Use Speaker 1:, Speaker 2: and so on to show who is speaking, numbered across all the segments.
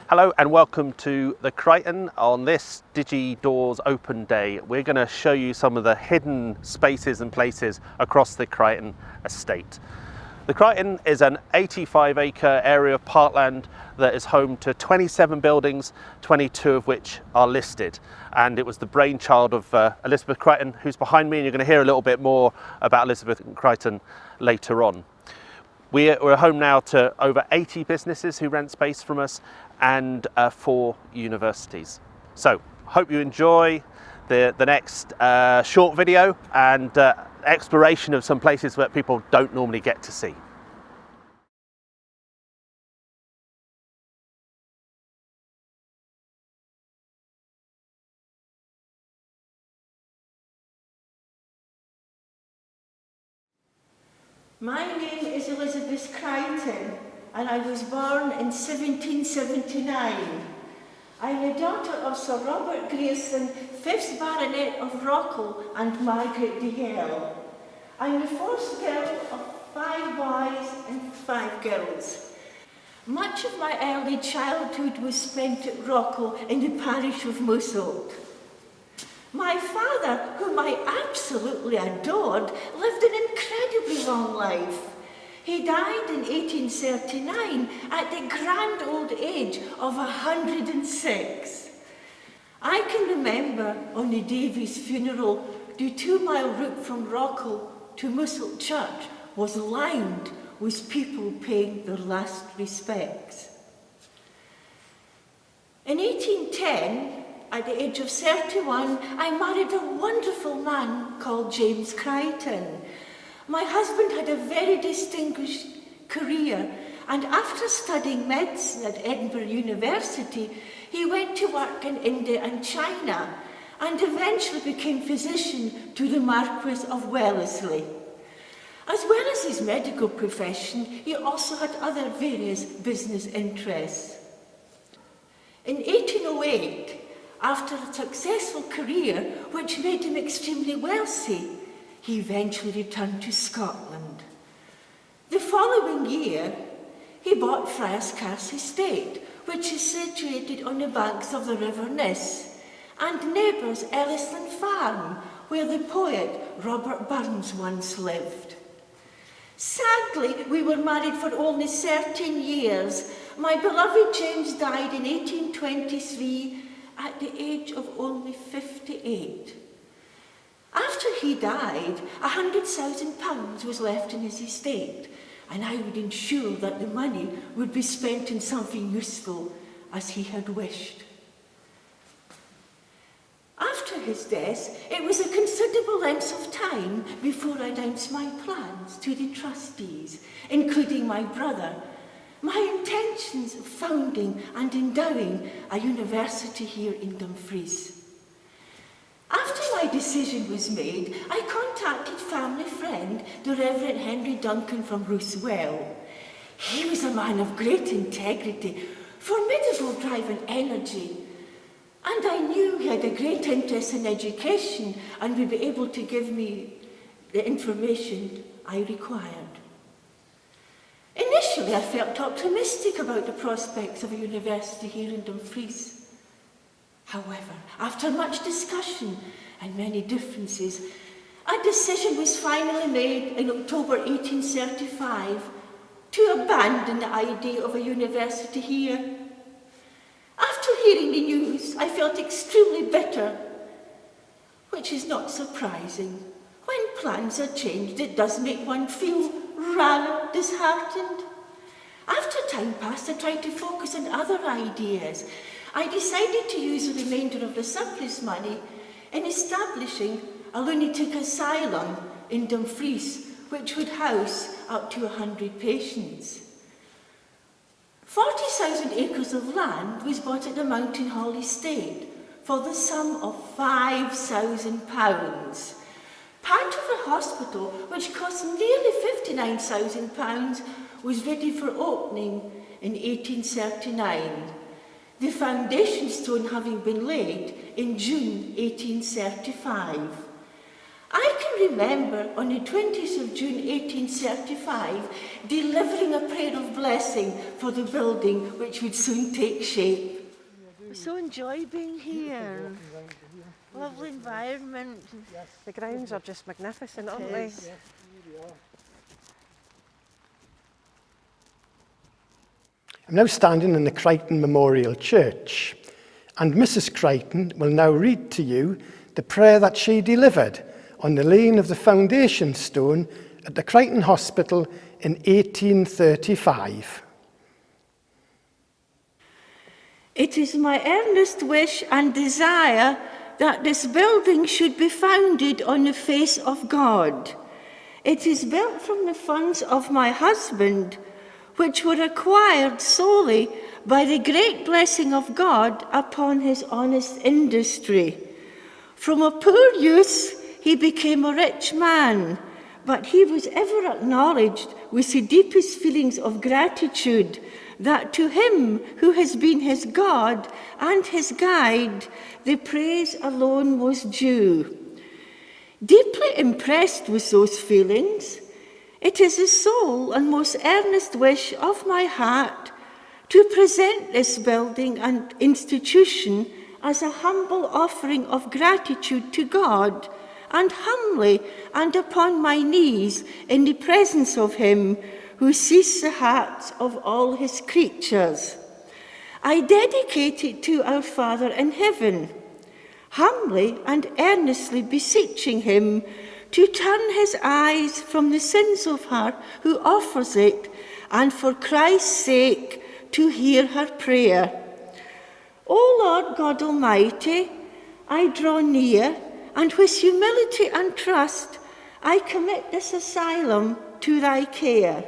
Speaker 1: Hello and welcome to the Crichton. On this DigiDoors open day, we're going to show you some of the hidden spaces and places across the Crichton estate. The Crichton is an 85-acre area of parkland that is home to 27 buildings, 22 of which are listed. And it was the brainchild of Elizabeth Crichton, who's behind me, and you're going to hear a little bit more about Elizabeth Crichton later on. We're home now to over 80 businesses who rent space from us and 4 universities. So, hope you enjoy the next short video and exploration of some places that people don't normally get to see.
Speaker 2: My name is Elizabeth Crichton, and I was born in 1779. I'm the daughter of Sir Robert Grierson, 5th Baronet of Rockall, and Margaret de Hell. I'm the fourth girl of 5 boys and 5 girls. Much of my early childhood was spent at Rockall in the parish of Mousselt. My father, whom I absolutely adored, lived an incredibly long life. He died in 1839 at the grand old age of 106. I can remember on the day of his funeral, the 2-mile route from Rockall to Mousselt Church was lined with people paying their last respects. In 1810, at the age of 31, I married a wonderful man called James Crichton. My husband had a very distinguished career, and after studying medicine at Edinburgh University, he went to work in India and China, and eventually became physician to the Marquis of Wellesley. As well as his medical profession, he also had other various business interests. In 1808, after a successful career which made him extremely wealthy, he eventually returned to Scotland. The following year, he bought Friarscastle Estate, which is situated on the banks of the River Nis, and neighbours Ellisland Farm, where the poet Robert Burns once lived. Sadly, we were married for only 13 years. My beloved James died in 1823 at the age of only 58. After he died, £100,000 was left in his estate, and I would ensure that the money would be spent in something useful, as he had wished. After his death, it was a considerable length of time before I announced my plans to the trustees, including my brother, my intentions of founding and endowing a university here in Dumfries. After my decision was made, I contacted family friend, the Reverend Henry Duncan from Roosewell. He was a man of great integrity, formidable drive and energy, and I knew he had a great interest in education and would be able to give me the information I required. Initially, I felt optimistic about the prospects of a university here in Dumfries. However, after much discussion and many differences, a decision was finally made in October 1835 to abandon the idea of a university here. After hearing the news, I felt extremely bitter, which is not surprising. When plans are changed, it does make one feel rather disheartened. After time passed, I tried to focus on other ideas. I decided to use the remainder of the surplus money in establishing a lunatic asylum in Dumfries, which would house up to 100 patients. 40,000 acres of land was bought at the Mountain Hall estate for the sum of £5,000. Part of the hospital, which cost nearly £59,000, was ready for opening in 1839, the foundation stone having been laid in June 1835. I can I remember on the 20th of June 1835 delivering a prayer of blessing for the building which would soon take shape. I so enjoy being here. Lovely environment.
Speaker 3: The grounds are just magnificent, aren't they?
Speaker 4: I'm now standing in the Crichton Memorial Church, and Mrs. Crichton will now read to you the prayer that she delivered on the laying of the foundation stone at the Crichton Hospital in 1835.
Speaker 2: It is my earnest wish and desire that this building should be founded on the face of God. It is built from the funds of my husband, which were acquired solely by the great blessing of God upon his honest industry. From a poor youth, he became a rich man, but he was ever acknowledged with the deepest feelings of gratitude that to him who has been his God and his guide, the praise alone was due. Deeply impressed with those feelings, it is the sole and most earnest wish of my heart to present this building and institution as a humble offering of gratitude to God, and humbly and upon my knees in the presence of him who sees the hearts of all his creatures. I dedicate it to our Father in heaven, humbly and earnestly beseeching him to turn his eyes from the sins of her who offers it, and for Christ's sake to hear her prayer. O Lord God Almighty, I draw near, and with humility and trust I commit this asylum to thy care.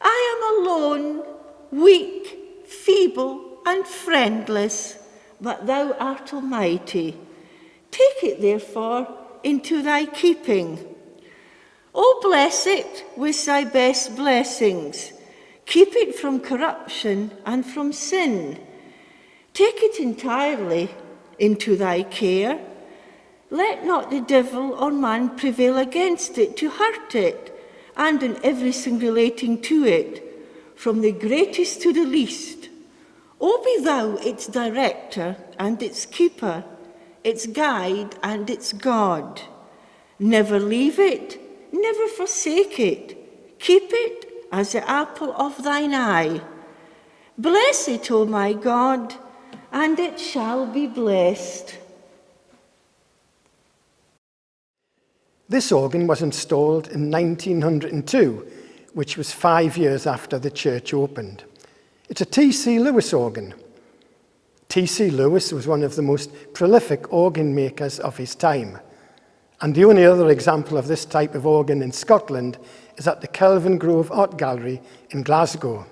Speaker 2: I am alone, weak, feeble, and friendless, but thou art almighty. Take it, therefore, into thy keeping. O bless it with thy best blessings. Keep it from corruption and from sin. Take it entirely into thy care. Let not the devil or man prevail against it to hurt it, and in everything relating to it, from the greatest to the least. O be thou its director and its keeper, its guide and its God. Never leave it, never forsake it. Keep it as the apple of thine eye. Bless it, O my God, and it shall be blessed.
Speaker 4: This organ was installed in 1902, which was 5 years after the church opened. It's a T.C. Lewis organ. T.C. Lewis was one of the most prolific organ makers of his time, and the only other example of this type of organ in Scotland is at the Kelvin Grove Art Gallery in Glasgow.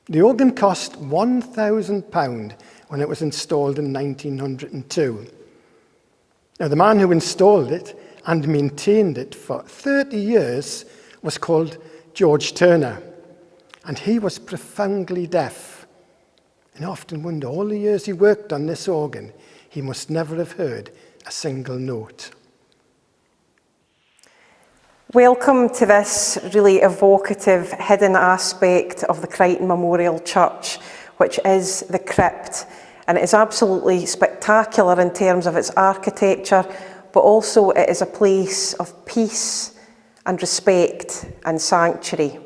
Speaker 4: The organ cost £1,000 when it was installed in 1902. Now, the man who installed it and maintained it for 30 years was called George Turner, and he was profoundly deaf. And I often wonder, all the years he worked on this organ, he must never have heard a single note.
Speaker 3: Welcome to this really evocative, hidden aspect of the Crichton Memorial Church, which is the crypt. And it is absolutely spectacular in terms of its architecture, but also it is a place of peace and respect and sanctuary.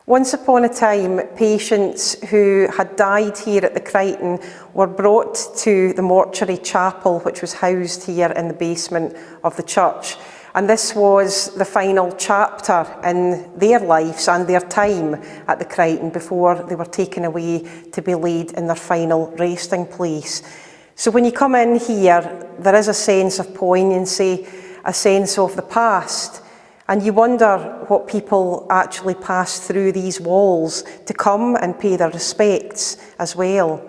Speaker 3: Once upon a time, patients who had died here at the Crichton were brought to the mortuary chapel, which was housed here in the basement of the church. And this was the final chapter in their lives and their time at the Crichton before they were taken away to be laid in their final resting place. So when you come in here, there is a sense of poignancy, a sense of the past, and you wonder what people actually passed through these walls to come and pay their respects as well.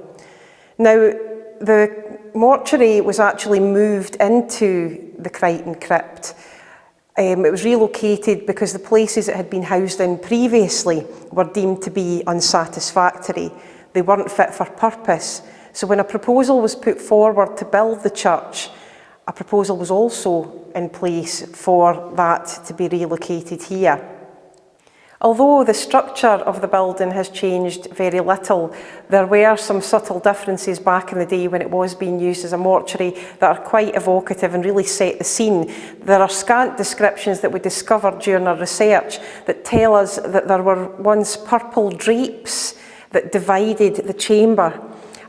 Speaker 3: Now, the mortuary was actually moved into the Crichton crypt. It was relocated because the places it had been housed in previously were deemed to be unsatisfactory. They weren't fit for purpose. So when a proposal was put forward to build the church, a proposal was also in place for that to be relocated here. Although the structure of the building has changed very little, there were some subtle differences back in the day when it was being used as a mortuary that are quite evocative and really set the scene. There are scant descriptions that we discovered during our research that tell us that there were once purple drapes that divided the chamber.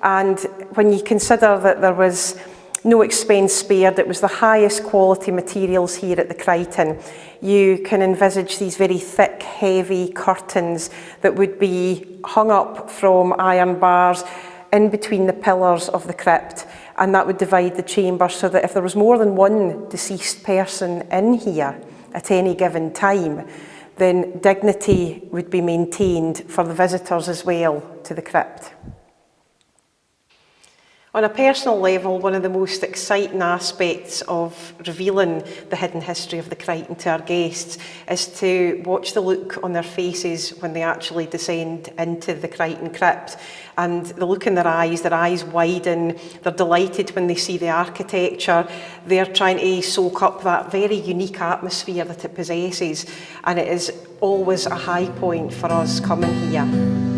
Speaker 3: And when you consider that there was no expense spared, it was the highest quality materials here at the Crichton, you can envisage these very thick, heavy curtains that would be hung up from iron bars in between the pillars of the crypt, and that would divide the chamber so that if there was more than one deceased person in here at any given time, then dignity would be maintained for the visitors as well to the crypt. On a personal level, one of the most exciting aspects of revealing the hidden history of the Crichton to our guests is to watch the look on their faces when they actually descend into the Crichton crypt. And the look in their eyes widen, they're delighted when they see the architecture, they're trying to soak up that very unique atmosphere that it possesses, and it is always a high point for us coming here.